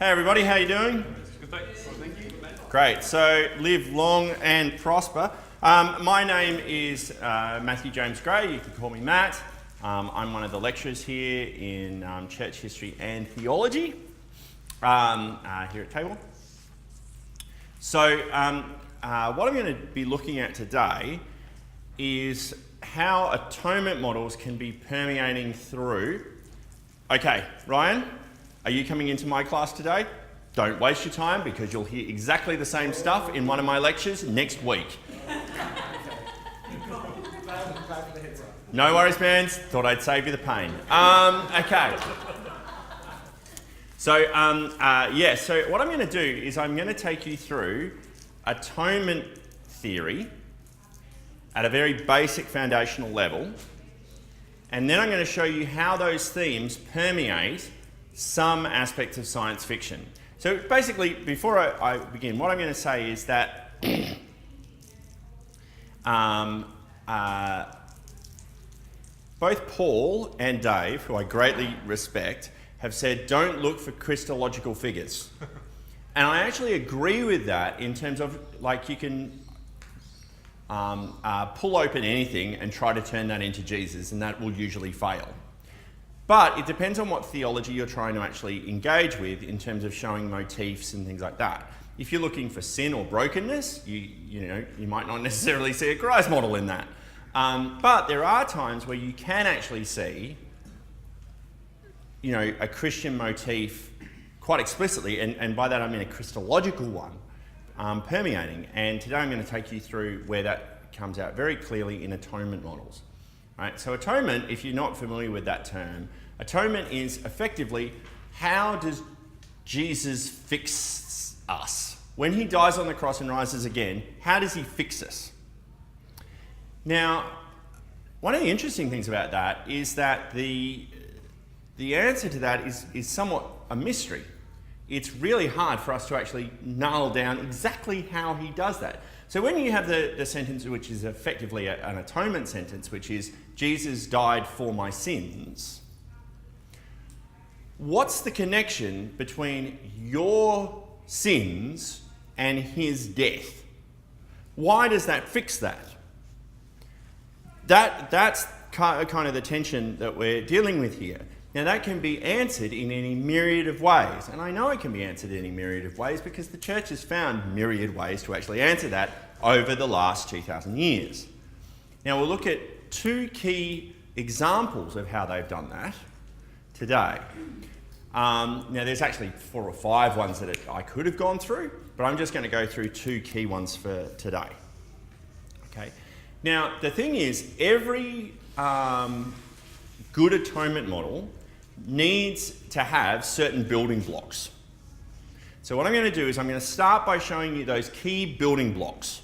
Hey everybody, how you doing? Good, thanks. Thank you. Great, so live long and prosper. My name is Matthew James Gray, you can call me Matt. I'm one of the lecturers here in Church History and Theology here at Table. So what I'm going to be looking at today is how atonement models can be permeating through. Okay, Ryan, are you coming into my class today? Don't waste your time because you'll hear exactly the same stuff in one of my lectures next week. No worries, man. Thought I'd save you the pain. Okay. So, so what I'm going to do is I'm going to take you through atonement theory at a very basic foundational level, and then I'm going to show you how those themes permeate some aspects of science fiction. So basically, before I begin, what I'm going to say is that both Paul and Dave, who I greatly respect, have said don't look for Christological figures. And I actually agree with that in terms of, like, you can pull open anything and try to turn that into Jesus, and that will usually fail. But it depends on what theology you're trying to actually engage with in terms of showing motifs and things like that. If you're looking for sin or brokenness, you might not necessarily see a Christ model in that. But there are times where you can actually see, a Christian motif quite explicitly, and by that I mean a Christological one, permeating. And today I'm going to take you through where that comes out very clearly in atonement models. Right? So atonement, if you're not familiar with that term, atonement is effectively how does Jesus fix us? When he dies on the cross and rises again, how does he fix us? Now, one of the interesting things about that is that the answer to that is somewhat a mystery. It's really hard for us to actually nail down exactly how he does that. So when you have the sentence which is effectively an atonement sentence, which is Jesus died for my sins, what's the connection between your sins and his death? Why does that fix that? That's kind of the tension that we're dealing with here. Now that can be answered in any myriad of ways, and I know it can be answered in any myriad of ways because the church has found myriad ways to actually answer that over the last 2,000 years. Now we'll look at two key examples of how they've done that today. Now there's actually 4 or 5 ones that I could have gone through, but I'm just going to go through 2 key ones for today. Okay. Now the thing is, every good atonement model needs to have certain building blocks. So what I'm going to do is I'm going to start by showing you those key building blocks.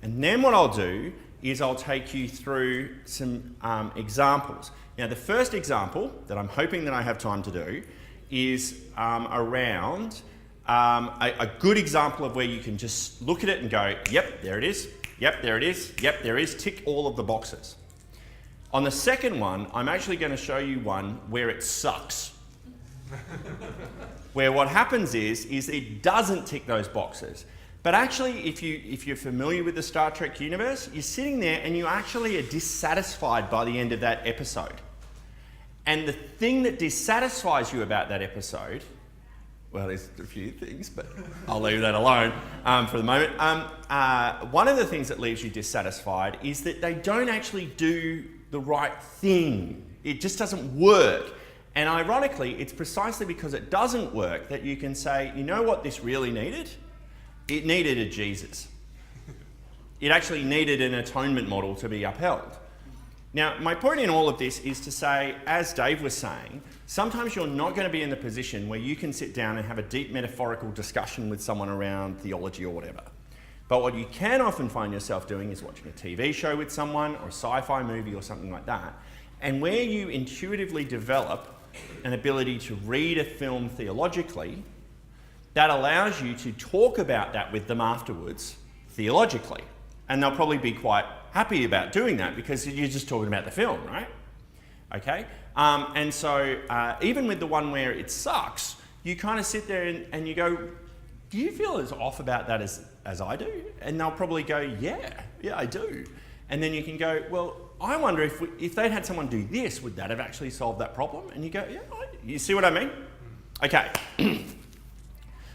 And then what I'll do is I'll take you through some examples. Now the first example that I'm hoping that I have time to do is around a good example of where you can just look at it and go, yep, there it is, yep, there it is, yep, there is, tick all of the boxes. On the second one, I'm actually going to show you one where it sucks. Where what happens is it doesn't tick those boxes. But actually, if you're familiar with the Star Trek universe, you're sitting there and you actually are dissatisfied by the end of that episode. And the thing that dissatisfies you about that episode, well, there's a few things, but I'll leave that alone for the moment. One of the things that leaves you dissatisfied is that they don't actually do the right thing. It just doesn't work. And ironically, it's precisely because it doesn't work that you can say, you know what this really needed? It needed a Jesus. It actually needed an atonement model to be upheld. Now, my point in all of this is to say, as Dave was saying, sometimes you're not going to be in the position where you can sit down and have a deep metaphorical discussion with someone around theology or whatever. But what you can often find yourself doing is watching a TV show with someone or a sci-fi movie or something like that, and where you intuitively develop an ability to read a film theologically, that allows you to talk about that with them afterwards theologically. And they'll probably be quite happy about doing that because you're just talking about the film, right? Okay? And so even with the one where it sucks, you kind of sit there and you go, do you feel as off about that as I do? And they'll probably go, yeah, I do. And then you can go, well, I wonder if they'd had someone do this, would that have actually solved that problem? And you go, yeah, you see what I mean? Okay.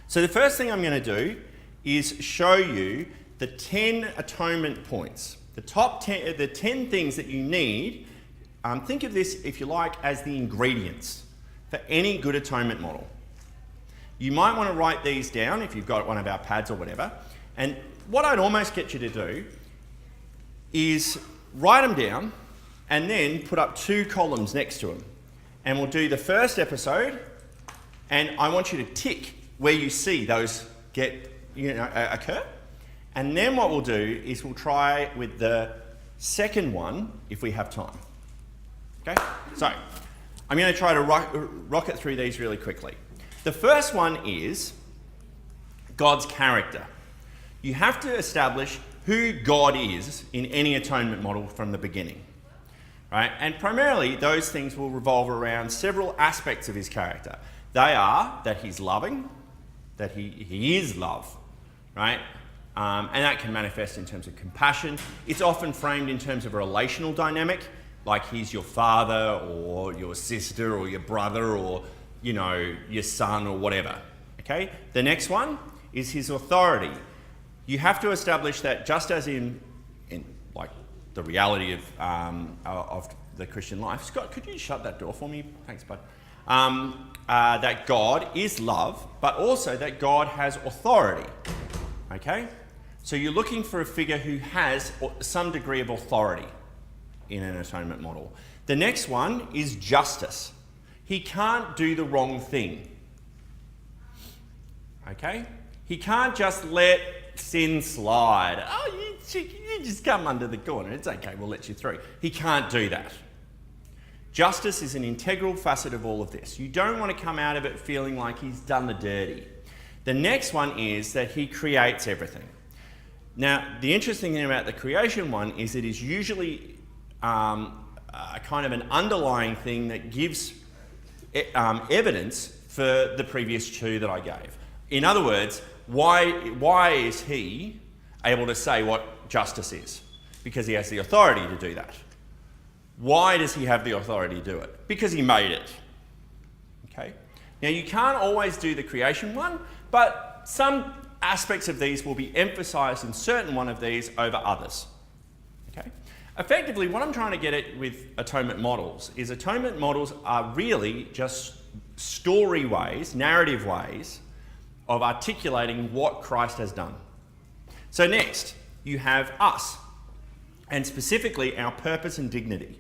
So the first thing I'm going to do is show you the 10 atonement points. The top 10, the 10 things that you need. Think of this, if you like, as the ingredients for any good atonement model. You might want to write these down if you've got one of our pads or whatever. And what I'd almost get you to do is write them down and then put up 2 columns next to them. And we'll do the first episode, and I want you to tick where you see those occur. And then what we'll do is we'll try with the second one if we have time. Okay? So I'm going to try to rocket through these really quickly. The first one is God's character. You have to establish who God is in any atonement model from the beginning. Right? And primarily those things will revolve around several aspects of his character. They are that he's loving, that he is love, right? And that can manifest in terms of compassion. It's often framed in terms of a relational dynamic, like he's your father or your sister or your brother or, your son or whatever, okay? The next one is his authority. You have to establish that just as in like the reality of the Christian life. Scott, could you shut that door for me? Thanks, bud. That God is love, but also that God has authority, okay? So you're looking for a figure who has some degree of authority in an atonement model. The next one is justice. He can't do the wrong thing, okay? He can't just let sin slide. Oh, you just come under the corner. It's okay, we'll let you through. He can't do that. Justice is an integral facet of all of this. You don't want to come out of it feeling like he's done the dirty. The next one is that he creates everything. Now, the interesting thing about the creation one is it is usually a kind of an underlying thing that gives evidence for the previous 2 that I gave. In other words, why is he able to say what justice is? Because he has the authority to do that. Why does he have the authority to do it? Because he made it. Okay? Now, you can't always do the creation one, but some aspects of these will be emphasised in certain one of these over others. Okay? Effectively, what I'm trying to get at with atonement models is atonement models are really just story ways, narrative ways of articulating what Christ has done. So next, you have us, and specifically our purpose and dignity.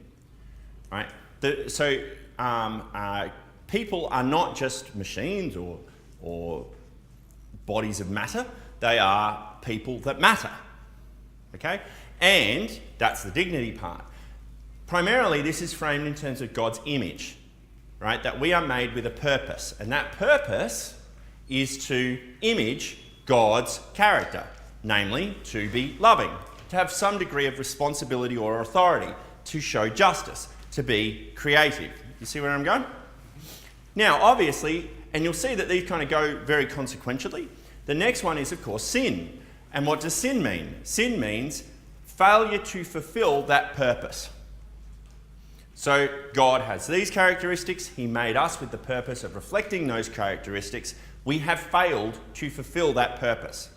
Right? People are not just machines or bodies of matter. They are people that matter. Okay? And that's the dignity part. Primarily, this is framed in terms of God's image, right? That we are made with a purpose, and that purpose is to image God's character, namely to be loving, to have some degree of responsibility or authority, to show justice, to be creative. You see where I'm going? Now, obviously, and you'll see that these kind of go very consequentially, the next one is, of course, sin. And what does sin mean? Sin means failure to fulfill that purpose. So God has these characteristics. He made us with the purpose of reflecting those characteristics. We have failed to fulfill that purpose.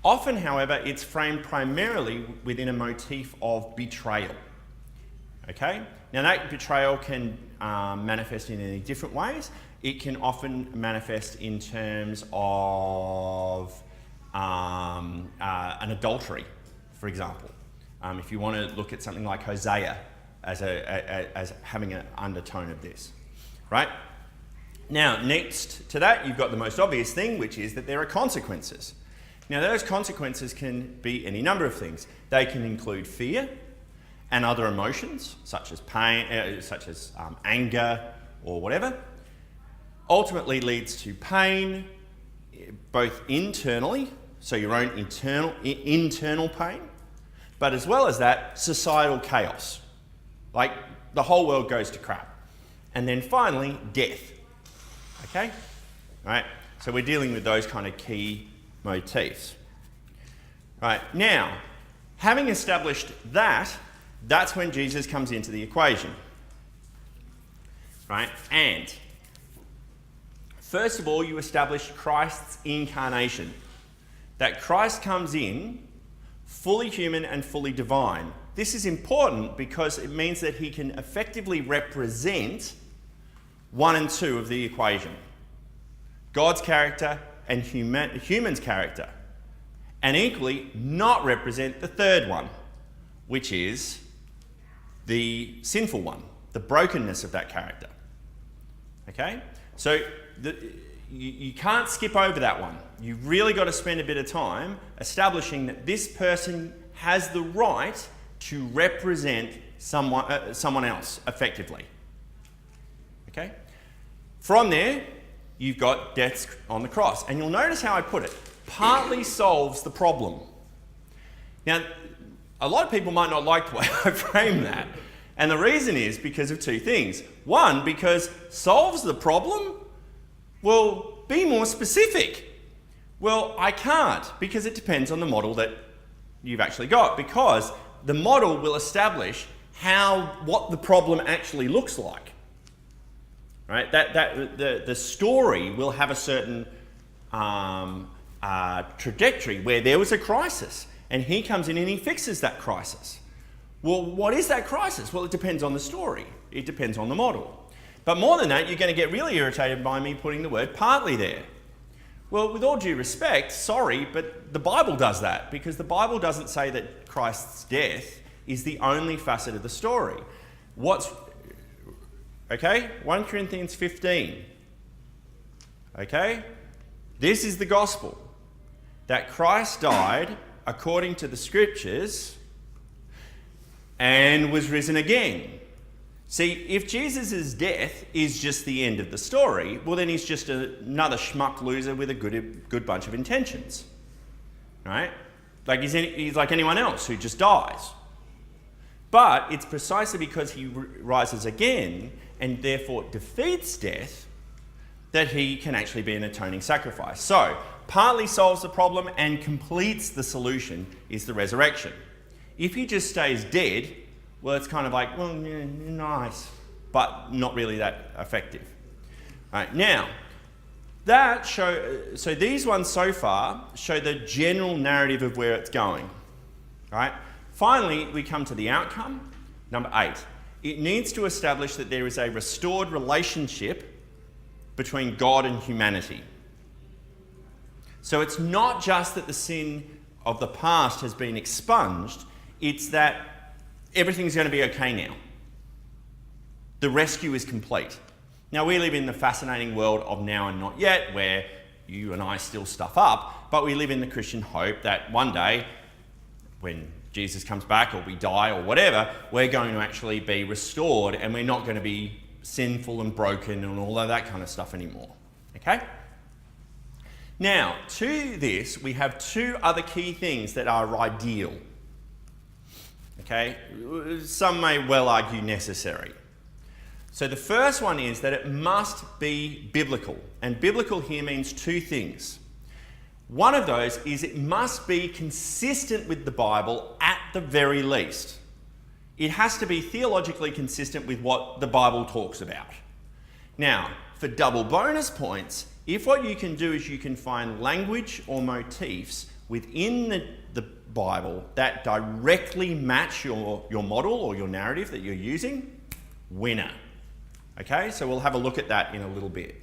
Often, however, it's framed primarily within a motif of betrayal. Okay? Now, that betrayal can manifest in any different ways. It can often manifest in terms of an adultery, for example. If you want to look at something like Hosea as having an undertone of this, right? Now, next to that, you've got the most obvious thing, which is that there are consequences. Now, those consequences can be any number of things. They can include fear and other emotions, such as pain, anger or whatever. Ultimately leads to pain, both internally, so your own internal pain, but as well as that, societal chaos. Like the whole world goes to crap. And then finally, death. Okay? right? So we're dealing with those kind of key motifs. Right, now, having established that, that's when Jesus comes into the equation. Right, and first of all, you establish Christ's incarnation. That Christ comes in fully human and fully divine. This is important because it means that he can effectively represent 1 and 2 of the equation. God's character and human's character. And equally not represent the third one, which is the sinful one, the brokenness of that character. Okay? So you can't skip over that one. You've really got to spend a bit of time establishing that this person has the right to represent someone else effectively. Okay? From there, you've got death on the cross. And you'll notice how I put it. Partly solves the problem. Now, a lot of people might not like the way I frame that. And the reason is because of 2 things. One, because solves the problem? Well, be more specific. Well, I can't, because it depends on the model that you've actually got, because the model will establish what the problem actually looks like. Right? The story will have a certain trajectory where there was a crisis, and he comes in and he fixes that crisis. Well, what is that crisis? Well, it depends on the story. It depends on the model. But more than that, you're going to get really irritated by me putting the word partly there. Well, with all due respect, sorry, but the Bible does that, because the Bible doesn't say that Christ's death is the only facet of the story. 1 Corinthians 15. Okay? This is the gospel. That Christ died according to the scriptures and was risen again. See, if Jesus' death is just the end of the story, well then he's just another schmuck loser with a good bunch of intentions. Right? Like he's like anyone else who just dies. But it's precisely because he rises again and therefore defeats death that he can actually be an atoning sacrifice. So, partly solves the problem and completes the solution is the resurrection. If he just stays dead, well, it's kind of like, well, yeah, nice, but not really that effective. Right, now, so these ones so far show the general narrative of where it's going. Right? Finally, we come to the outcome, number 8. It needs to establish that there is a restored relationship between God and humanity. So it's not just that the sin of the past has been expunged, it's that everything's going to be okay now. The rescue is complete. Now, we live in the fascinating world of now and not yet, where you and I still stuff up, but we live in the Christian hope that one day, when Jesus comes back or we die or whatever, we're going to actually be restored and we're not going to be sinful and broken and all of that kind of stuff anymore. Okay? Now, to this, we have 2 other key things that are ideal. Okay? Some may well argue necessary. So the first one is that it must be biblical. And biblical here means 2 things. One of those is it must be consistent with the Bible at the very least. It has to be theologically consistent with what the Bible talks about. Now, for double bonus points, if what you can do is you can find language or motifs within the Bible that directly match your model or your narrative that you're using, winner. Okay, so we'll have a look at that in a little bit.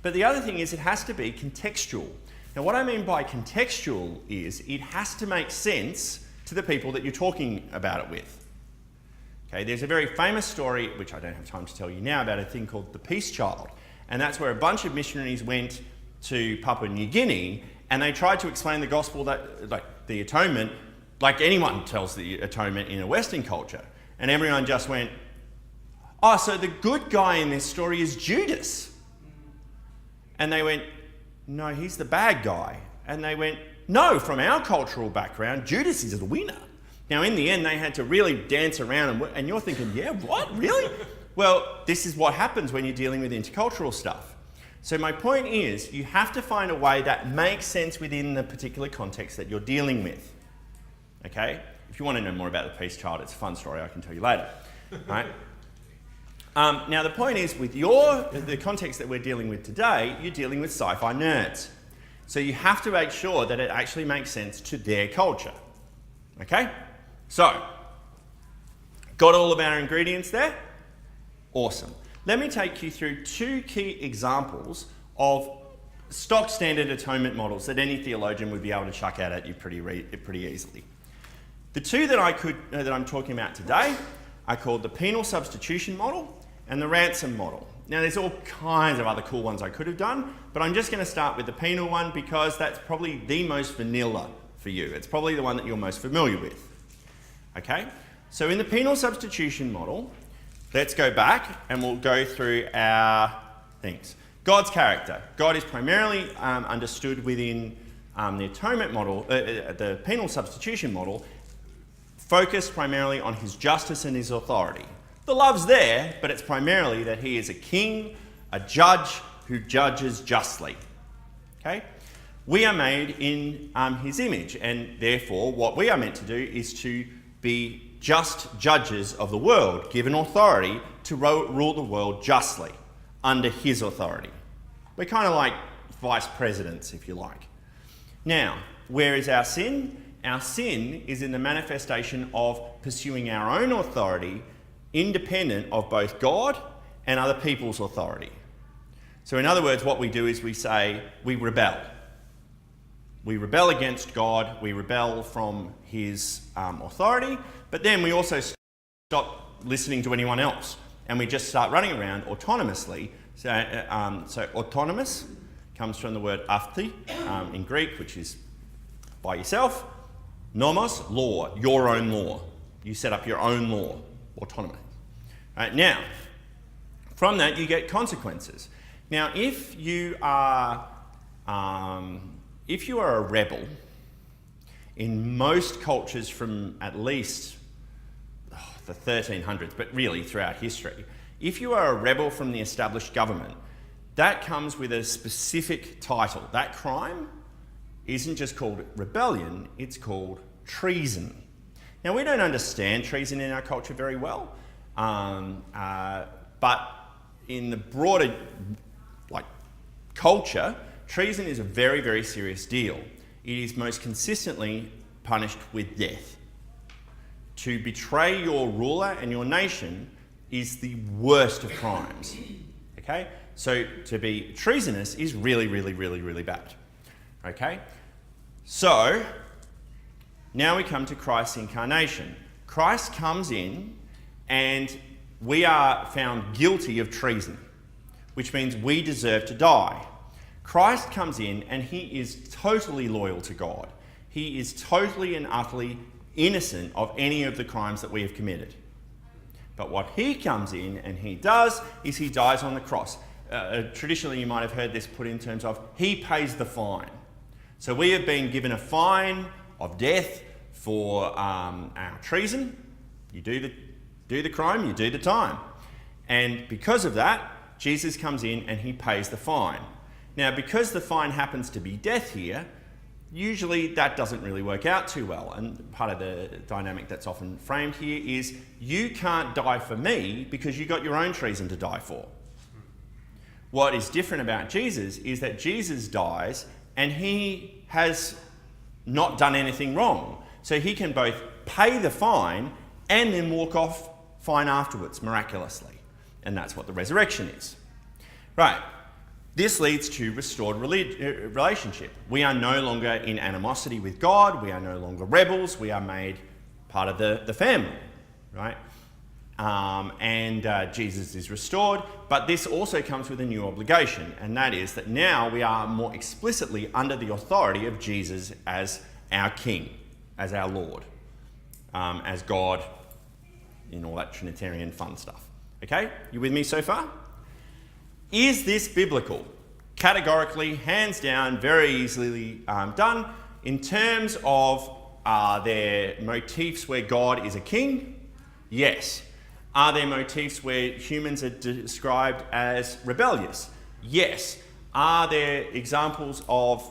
But the other thing is it has to be contextual. Now, what I mean by contextual is it has to make sense to the people that you're talking about it with. Okay, there's a very famous story, which I don't have time to tell you now, about a thing called the Peace Child. And that's where a bunch of missionaries went to Papua New Guinea and they tried to explain the gospel, that, like the atonement, like anyone tells the atonement in a Western culture. And everyone just went, oh, so the good guy in this story is Judas. And they went, no, he's the bad guy. And they went, no, from our cultural background, Judas is the winner. Now, in the end, they had to really dance around, and you're thinking, yeah, what, really? Well, this is what happens when you're dealing with intercultural stuff. So my point is, you have to find a way that makes sense within the particular context that you're dealing with. Okay? If you want to know more about the Peace Child, it's a fun story I can tell you later. Right? Now the point is, with the context that we're dealing with today, you're dealing with sci-fi nerds. So you have to make sure that it actually makes sense to their culture. Okay? So, got all of our ingredients there? Awesome. Let me take you through two key examples of stock standard atonement models that any theologian would be able to chuck out at you pretty easily. The two that I'm talking about today are called the penal substitution model and the ransom model. Now there's all kinds of other cool ones I could have done, but I'm just going to start with the penal one because that's probably the most vanilla for you. It's probably the one that you're most familiar with. Okay? So in the penal substitution model, let's go back and we'll go through our things. God's character. God is primarily understood within the atonement model, the penal substitution model, focused primarily on his justice and his authority. The love's there, but it's primarily that he is a king, a judge who judges justly. Okay? We are made in his image, and therefore what we are meant to do is to be just judges of the world, given authority to rule the world justly under his authority. We're kind of like vice presidents, if you like. Now, where is our sin? Our sin is in the manifestation of pursuing our own authority independent of both God and other people's authority. So in other words, what we do is we say, we rebel. We rebel against God, we rebel from his authority, but then we also stop listening to anyone else and we just start running around autonomously. So autonomous comes from the word afti in Greek, which is by yourself. Nomos, law, your own law. You set up your own law, autonomy. Right, now, from that you get consequences. Now, if you are a rebel, in most cultures from at least the 1300s, but really throughout history, if you are a rebel from the established government, that comes with a specific title. That crime isn't just called rebellion, it's called treason. Now, we don't understand treason in our culture very well, but in the broader culture, treason is a very, very serious deal. It is most consistently punished with death. To betray your ruler and your nation is the worst of crimes. Okay? So to be treasonous is really, really, really, really bad. Okay? So now we come to Christ's incarnation. Christ comes in and we are found guilty of treason, which means we deserve to die. Christ comes in and he is totally loyal to God. He is totally and utterly innocent of any of the crimes that we have committed. But what he comes in and he does is he dies on the cross. Traditionally, you might have heard this put in terms of he pays the fine. So we have been given a fine of death for our treason. You do the crime, you do the time. And because of that, Jesus comes in and he pays the fine. Now, because the fine happens to be death here, usually that doesn't really work out too well. And part of the dynamic that's often framed here is you can't die for me because you got your own treason to die for. What is different about Jesus is that Jesus dies and he has not done anything wrong. So he can both pay the fine and then walk off fine afterwards, miraculously. And that's what the resurrection is. Right. This leads to restored relationship. We are no longer in animosity with God. We are no longer rebels. We are made part of the family, right? Jesus is restored. But this also comes with a new obligation, and that is that now we are more explicitly under the authority of Jesus as our King, as our Lord, as God, in all that Trinitarian fun stuff. Okay? You with me so far? Is this biblical? Categorically, hands down, very easily done. In terms of are there motifs where God is a king? Yes. Are there motifs where humans are described as rebellious? Yes. Are there examples of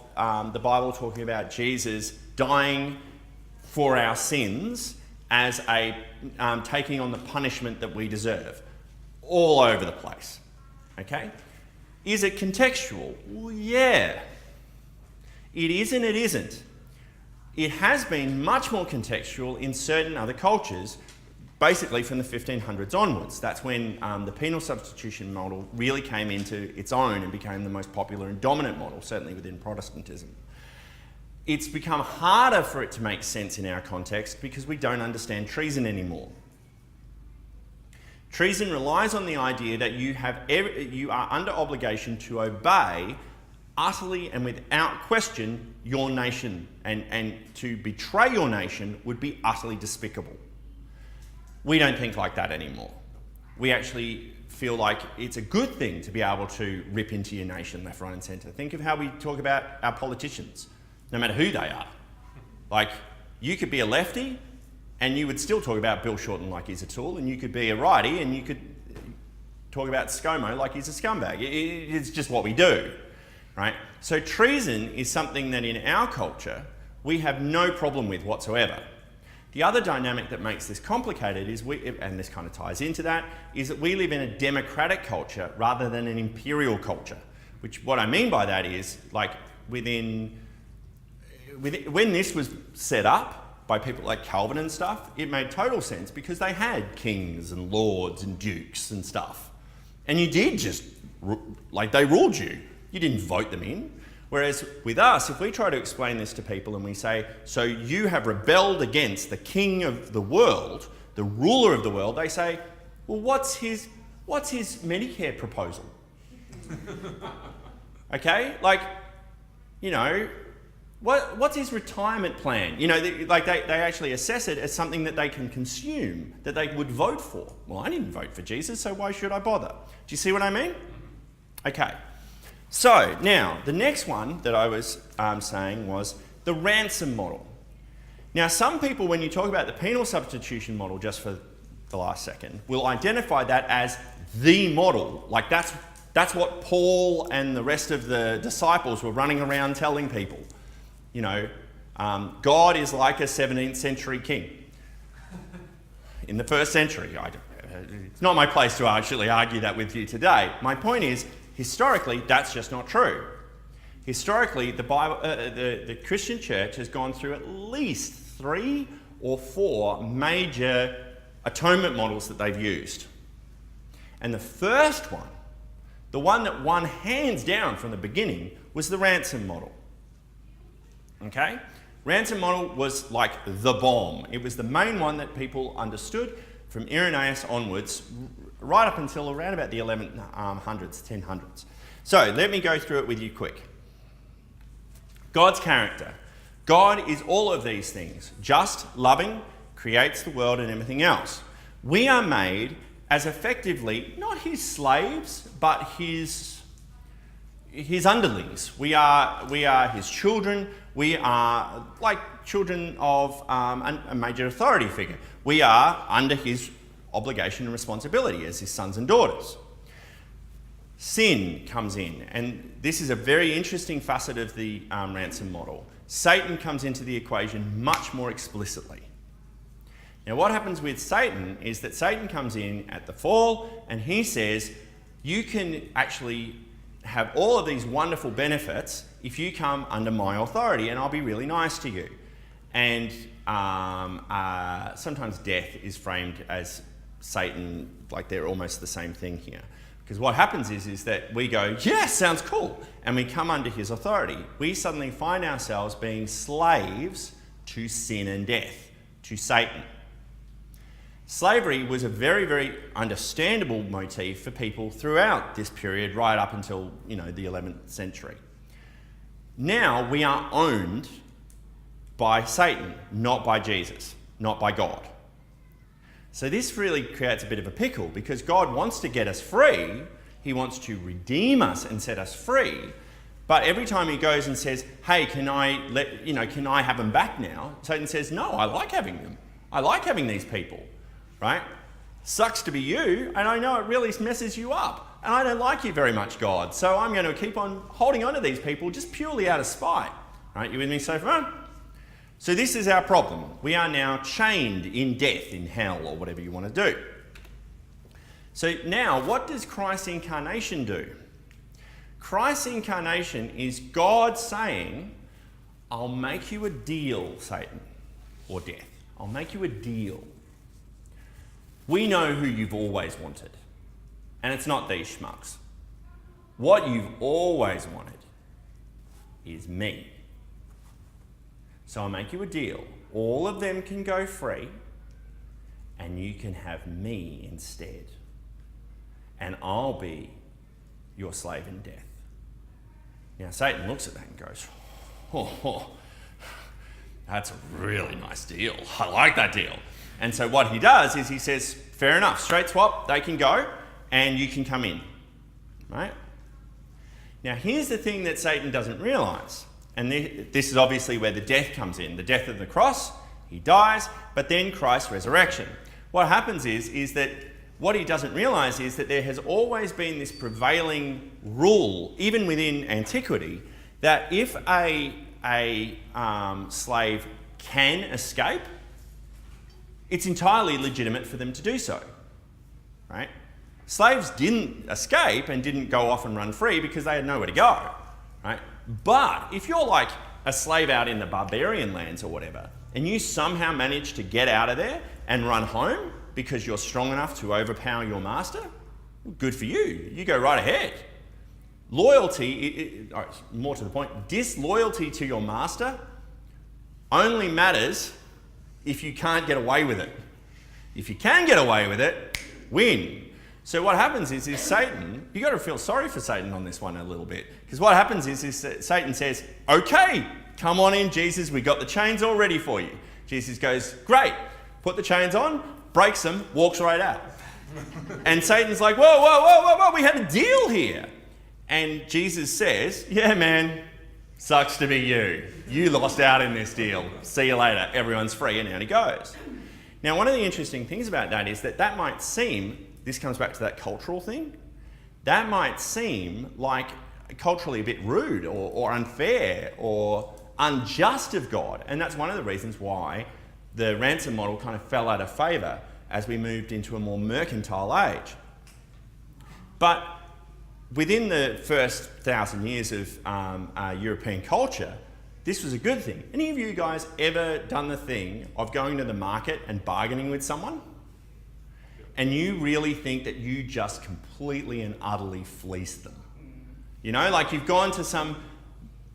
the Bible talking about Jesus dying for our sins as a taking on the punishment that we deserve? All over the place. Okay? Is it contextual? Well, yeah. It is and it isn't. It has been much more contextual in certain other cultures, basically from the 1500s onwards. That's when the penal substitution model really came into its own and became the most popular and dominant model, certainly within Protestantism. It's become harder for it to make sense in our context because we don't understand treason anymore. Treason relies on the idea that you are under obligation to obey utterly and without question your nation, and to betray your nation would be utterly despicable. We don't think like that anymore. We actually feel like it's a good thing to be able to rip into your nation left, right and centre. Think of how we talk about our politicians, no matter who they are. Like, you could be a lefty and you would still talk about Bill Shorten like he's a tool, and you could be a righty and you could talk about ScoMo like he's a scumbag. It's just what we do, right? So treason is something that in our culture we have no problem with whatsoever. The other dynamic that makes this complicated is, and this kind of ties into that, is that we live in a democratic culture rather than an imperial culture. Which, what I mean by that is, like, when this was set up by people like Calvin and stuff, it made total sense because they had kings and lords and dukes and stuff. And you did just, like, they ruled you. You didn't vote them in. Whereas with us, if we try to explain this to people and we say, so you have rebelled against the king of the world, the ruler of the world, they say, well, what's his Medicare proposal? Okay? Like, you know, what's his retirement plan? You know, they actually assess it as something that they can consume, that they would vote for. Well, I didn't vote for Jesus, so why should I bother? Do you see what I mean? Okay. So, now, the next one that I was saying was the ransom model. Now, some people, when you talk about the penal substitution model, just for the last second, will identify that as the model. Like, that's what Paul and the rest of the disciples were running around telling people. You know, God is like a 17th century king. In the first century. It's not my place to actually argue that with you today. My point is, historically, that's just not true. Historically, the Bible, the Christian church has gone through at least 3 or 4 major atonement models that they've used. And the first one, the one that won hands down from the beginning, was the ransom model. Okay? Ransom model was like the bomb. It was the main one that people understood from Irenaeus onwards, right up until around about the 1000s. So let me go through it with you quick. God's character. God is all of these things. Just, loving, creates the world and everything else. We are made as effectively, not his slaves, but his underlings. We are his children. We are like children of a major authority figure. We are under his obligation and responsibility as his sons and daughters. Sin comes in, and this is a very interesting facet of the ransom model. Satan comes into the equation much more explicitly. Now, what happens with Satan is that Satan comes in at the fall, and he says, you can actually have all of these wonderful benefits if you come under my authority, and I'll be really nice to you. And sometimes death is framed as Satan, like they're almost the same thing here. Because what happens is that we go, yeah, sounds cool, and we come under his authority. We suddenly find ourselves being slaves to sin and death, to Satan. Slavery was a very, very understandable motif for people throughout this period, right up until, the 11th century. Now we are owned by Satan, not by Jesus, not by God. So this really creates a bit of a pickle, because God wants to get us free. He wants to redeem us and set us free. But every time he goes and says, hey, can I have them back now? Satan says, no, I like having them. I like having these people, right? Sucks to be you, and I know it really messes you up. and I don't like you very much, God, so I'm going to keep on holding on to these people just purely out of spite. Right, you with me so far? So this is our problem. We are now chained in death, in hell, or whatever you want to do. So now, what does Christ's incarnation do? Christ's incarnation is God saying, I'll make you a deal, Satan, or death. I'll make you a deal. We know who you've always wanted, and it's not these schmucks. What you've always wanted is me. So I'll make you a deal. All of them can go free, and you can have me instead. And I'll be your slave in death. Now, Satan looks at that and goes, that's a really nice deal. I like that deal. And so what he does is he says, fair enough, straight swap, they can go, and you can come in. Right? Now, here's the thing that Satan doesn't realise. And this is obviously where the death comes in. The death of the cross, he dies, but then Christ's resurrection. What happens is that what he doesn't realise is that there has always been this prevailing rule, even within antiquity, that if a slave can escape, it's entirely legitimate for them to do so. Right? Slaves didn't escape and didn't go off and run free because they had nowhere to go. Right? But if you're like a slave out in the barbarian lands or whatever, and you somehow manage to get out of there and run home because you're strong enough to overpower your master, well, good for you. You go right ahead. Loyalty, more to the point, disloyalty to your master only matters if you can't get away with it. If you can get away with it, win. So what happens is Satan, you've got to feel sorry for Satan on this one a little bit. Because what happens is Satan says, okay, come on in, Jesus, we got the chains all ready for you. Jesus goes, great, put the chains on, breaks them, walks right out. And Satan's like, whoa, we had a deal here. And Jesus says, yeah, man, sucks to be you. You lost out in this deal. See you later. Everyone's free, and out he goes. Now, one of the interesting things about that is that might seem, this comes back to that cultural thing, that might seem like culturally a bit rude or unfair or unjust of God. And that's one of the reasons why the ransom model kind of fell out of favour as we moved into a more mercantile age. But within the first 1,000 years of European culture, this was a good thing. Any of you guys ever done the thing of going to the market and bargaining with someone? And you really think that you just completely and utterly fleeced them? You know, like you've gone to some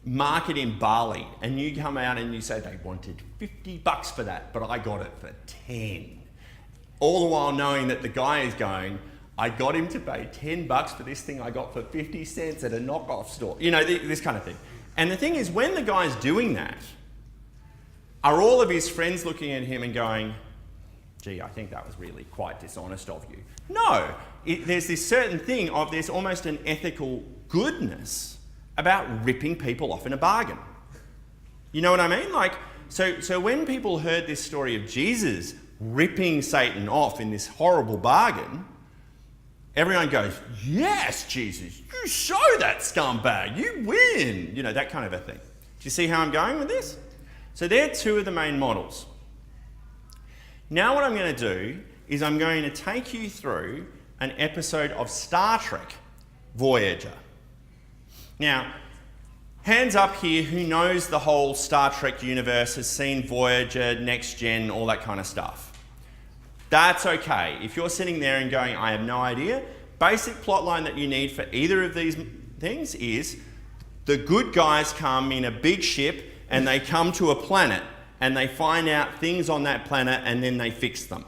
market in Bali and you come out and you say they wanted $50 for that, but I got it for 10. All the while knowing that the guy is going, I got him to pay $10 for this thing I got for 50 cents at a knockoff store. You know, this kind of thing. And the thing is, when the guy's doing that, are all of his friends looking at him and going, gee, I think that was really quite dishonest of you? No. There's this certain thing of there's almost an ethical goodness about ripping people off in a bargain. You know what I mean? Like, so when people heard this story of Jesus ripping Satan off in this horrible bargain, everyone goes, yes, Jesus, you show that scumbag, you win. You know, that kind of a thing. Do you see how I'm going with this? So they're two of the main models. Now what I'm going to do is I'm going to take you through an episode of Star Trek, Voyager. Now, hands up here who knows the whole Star Trek universe, has seen Voyager, Next Gen, all that kind of stuff. That's okay. If you're sitting there and going, I have no idea, basic plotline that you need for either of these things is the good guys come in a big ship and they come to a planet and they find out things on that planet and then they fix them.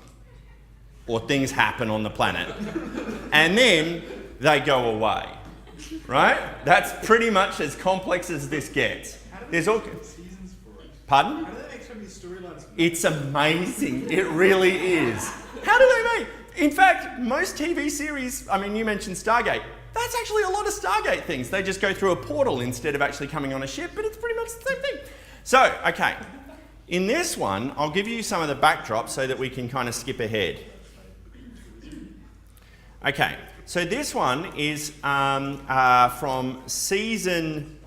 Or things happen on the planet. And then they go away. Right? That's pretty much as complex as this gets. There's all seasons for it. Pardon? How do they make so many storylines? It's amazing. It really is. How do they make? In fact, most TV series, I mean, you mentioned Stargate. That's actually a lot of Stargate things. They just go through a portal instead of actually coming on a ship, but it's pretty much the same thing. So, okay. In this one, I'll give you some of the backdrop so that we can kind of skip ahead. Okay, So this one is from season...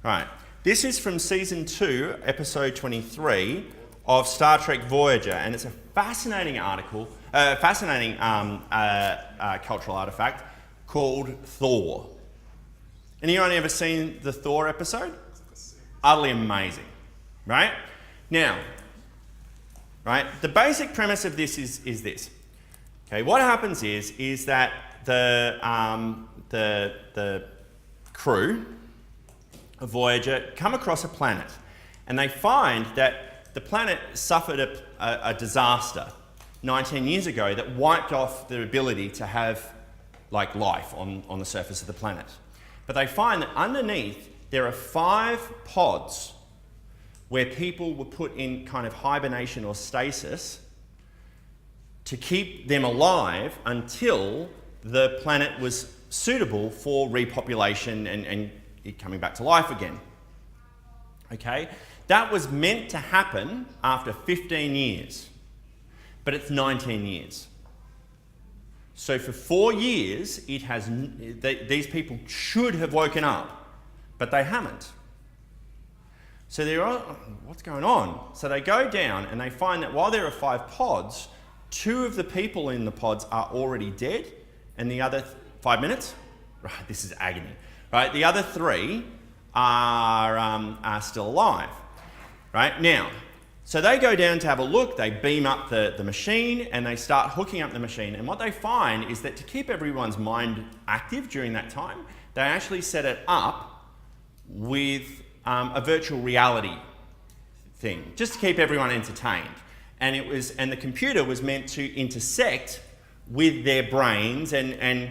Right. This is from season 2, episode 23 of Star Trek Voyager, and it's a fascinating article, cultural artifact called Thor. Anyone ever seen the Thor episode? Utterly amazing, right? Now, right, the basic premise of this is this. Okay, what happens is that the crew of Voyager come across a planet, and they find that the planet suffered a disaster 19 years ago that wiped off the ability to have like life on the surface of the planet. But they find that underneath there are 5 pods where people were put in kind of hibernation or stasis to keep them alive until the planet was suitable for repopulation and it coming back to life again. Okay? That was meant to happen after 15 years, but it's 19 years. So for 4 years, these people should have woken up, but they haven't. So they're, what's going on? So they go down and they find that while there are 5 pods, 2 of the people in the pods are already dead, and the other 5 minutes? Right, this is agony. Right, the other 3 are still alive. Right, now, so they go down to have a look, they beam up the machine, and they start hooking up the machine. And what they find is that to keep everyone's mind active during that time, they actually set it up with a virtual reality thing, just to keep everyone entertained. And the computer was meant to intersect with their brains and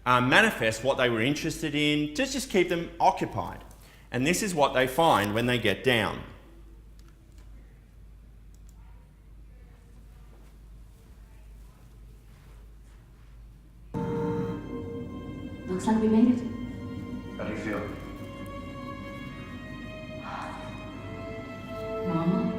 manifest what they were interested in, just keep them occupied. And this is what they find when they get down. Looks like we made it. How do you feel? Mama?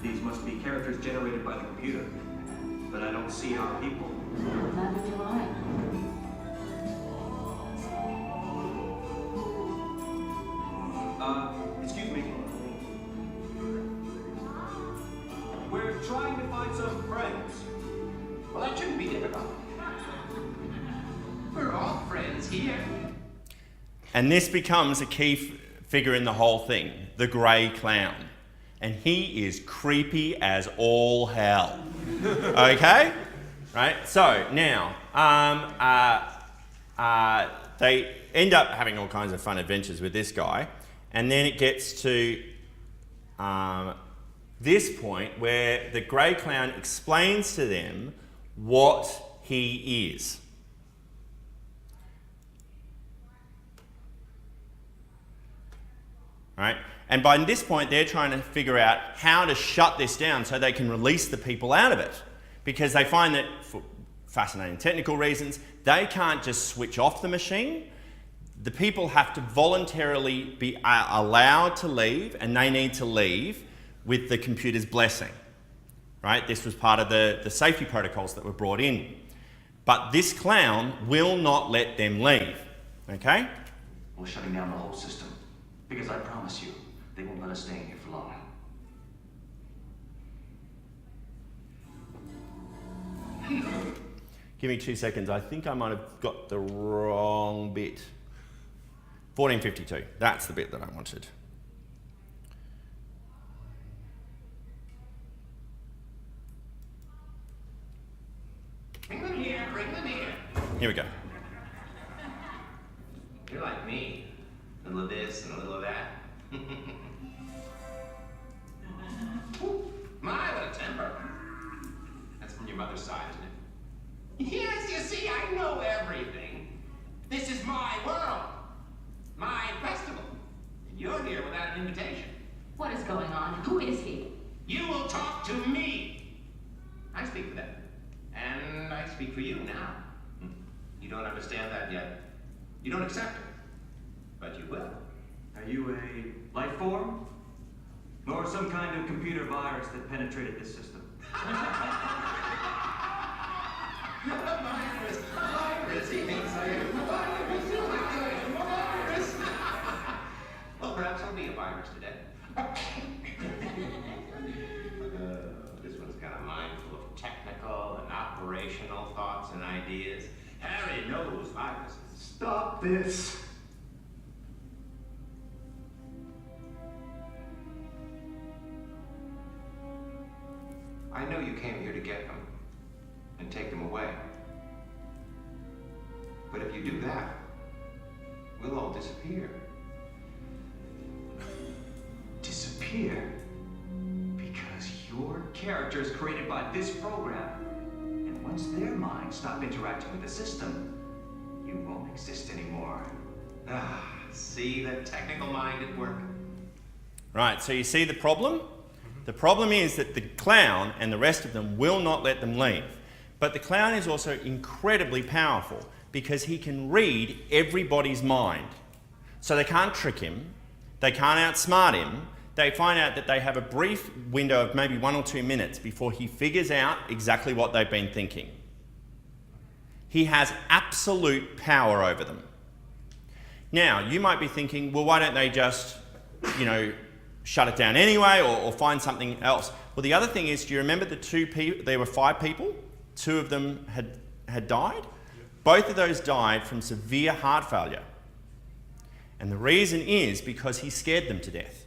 These must be characters generated by the computer, but I don't see our people. Neither do I. Excuse me. We're trying to find some friends. Well, that shouldn't be difficult. We're all friends here. And this becomes a key figure in the whole thing, the grey clown. And he is creepy as all hell. Okay? Right? So, now, they end up having all kinds of fun adventures with this guy. And then it gets to this point where the grey clown explains to them what he is. Right? And by this point, they're trying to figure out how to shut this down so they can release the people out of it. Because they find that, for fascinating technical reasons, they can't just switch off the machine. The people have to voluntarily be allowed to leave, and they need to leave with the computer's blessing. Right? This was part of the safety protocols that were brought in. But this clown will not let them leave. Okay? We're shutting down the whole system, because I promise you, they won't let us stay in here for long. Give me 2 seconds. I think I might have got the wrong bit. 1452. That's the bit that I wanted. Bring them here, bring them here. Here we go. You're like me. A little of this and a little of that. Ooh, my, what a temper. That's from your mother's side, isn't it? Yes, you see, I know everything. This is my world. My festival. And you're here without an invitation. What is going on? Who is he? You will talk to me. I speak for them. And I speak for you now. You don't understand that yet. You don't accept it. But you will. Are you a life form? Or some kind of computer virus that penetrated this system? Virus, he thinks I am a virus. Well, perhaps I'll be a virus today. This one's got a mind full of technical and operational thoughts and ideas. Harry knows viruses. Stop this. I know you came here to get them and take them away. But if you do that, we'll all disappear. Disappear? Because your characters created by this program. And once their minds stop interacting with the system, you won't exist anymore. See the technical mind at work? Right, so you see the problem? The problem is that the clown and the rest of them will not let them leave. But the clown is also incredibly powerful because he can read everybody's mind. So they can't trick him, they can't outsmart him. They find out that they have a brief window of maybe 1 or 2 minutes before he figures out exactly what they've been thinking. He has absolute power over them. Now, you might be thinking, well, why don't they just, shut it down anyway or find something else? Well, the other thing is, do you remember the 2 people? There were 5 people. 2 of them had died. Yep. Both of those died from severe heart failure. And the reason is because he scared them to death.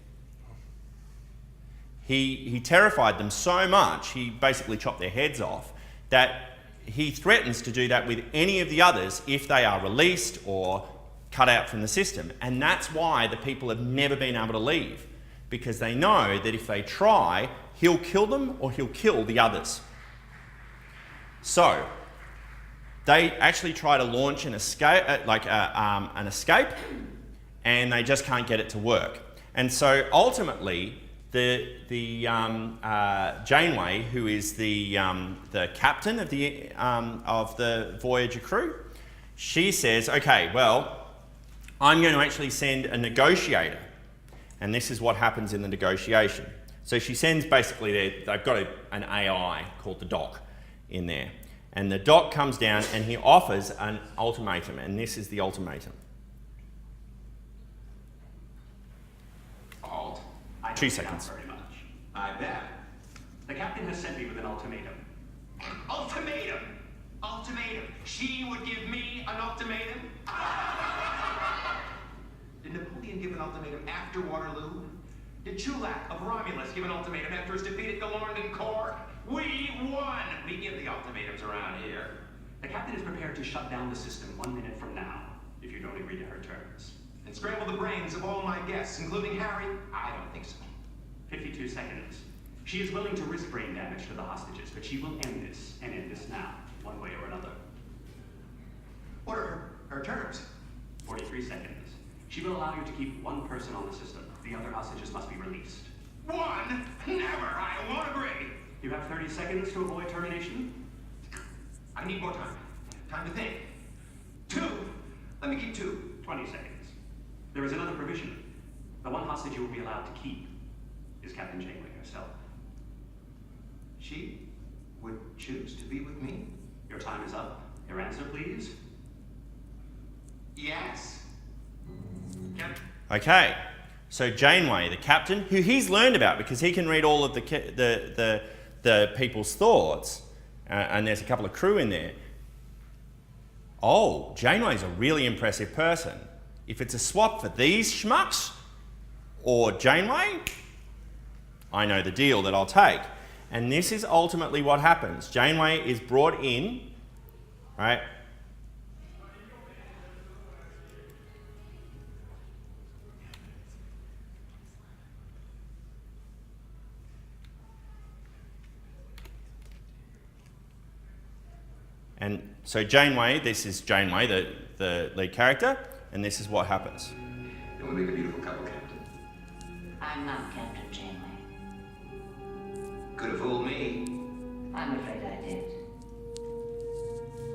He terrified them so much, he basically chopped their heads off, that he threatens to do that with any of the others if they are released or cut out from the system. And that's why the people have never been able to leave, because they know that if they try, he'll kill them or he'll kill the others. So they actually try to launch an escape, and they just can't get it to work. And so ultimately, the Janeway, who is the captain of the Voyager crew, she says, "Okay, well, I'm going to actually send a negotiator." And this is what happens in the negotiation. So she sends basically, they've got an AI called the Doc in there. And the Doc comes down and he offers an ultimatum. And this is the ultimatum. Alt. 2 seconds. Very much. I bet. The captain has sent me with an ultimatum. Ultimatum! Ultimatum! She would give me an ultimatum? Did Napoleon give an ultimatum after Waterloo? Did Chulak of Romulus give an ultimatum after his defeat at Galorndon Corps? We won! We give the ultimatums around here. The captain is prepared to shut down the system 1 minute from now, if you don't agree to her terms. And scramble the brains of all my guests, including Harry? I don't think so. 52 seconds. She is willing to risk brain damage to the hostages, but she will end this, and end this now, one way or another. What are her terms? 43 seconds. She will allow you to keep 1 person on the system. The other hostages must be released. 1? Never! I won't agree! You have 30 seconds to avoid termination. I need more time. Time to think. 2! Let me keep 2. 20 seconds. There is another provision. The 1 hostage you will be allowed to keep is Captain Janeway herself. She would choose to be with me? Your time is up. Your answer, please. Yes. Yep. Okay, so Janeway, the captain, who he's learned about because he can read all of the people's thoughts, and there's a couple of crew in there. Oh, Janeway's a really impressive person. If it's a swap for these schmucks or Janeway, I know the deal that I'll take. And this is ultimately what happens. Janeway is brought in, right? And so Janeway, this is Janeway, the lead character, and this is what happens. I'm afraid I did.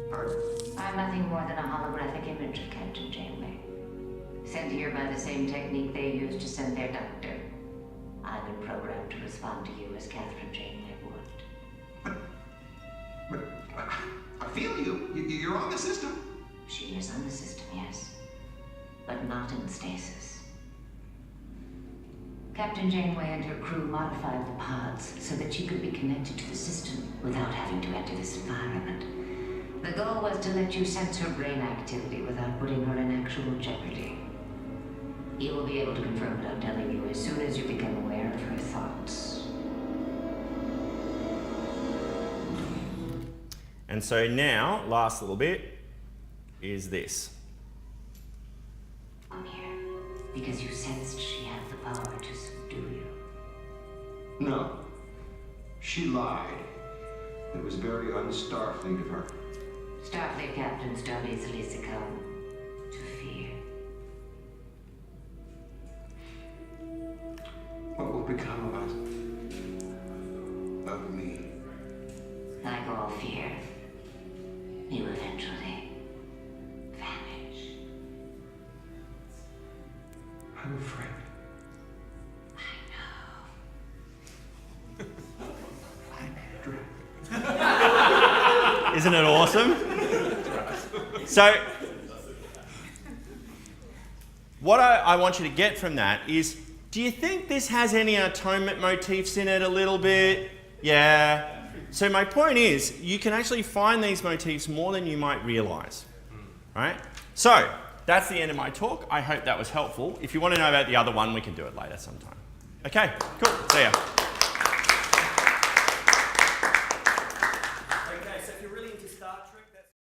Pardon? I'm nothing more than a holographic image of Captain Janeway. Sent here by the same technique they used to send their doctor. I've been programmed to respond to you as Catherine Janeway would. But I feel you. You're on the system. She is on the system, yes. But not in stasis. Captain Janeway and her crew modified the pods so that she could be connected to the system without having to enter this environment. The goal was to let you sense her brain activity without putting her in actual jeopardy. You will be able to confirm what I'm telling you as soon as you become aware of her thoughts. And so now, last little bit is this. I'm here because you sensed she had the power to subdue you. No. She lied. It was very un-Starfleet of her. Starfleet captains don't easily succumb to fear. What will become of me? Like all fear, you eventually vanish. I'm afraid. Isn't it awesome? So, what I want you to get from that is, do you think this has any atonement motifs in it a little bit? Yeah. So my point is, you can actually find these motifs more than you might realise. Right? So, that's the end of my talk. I hope that was helpful. If you want to know about the other one, we can do it later sometime. Okay, cool. See ya.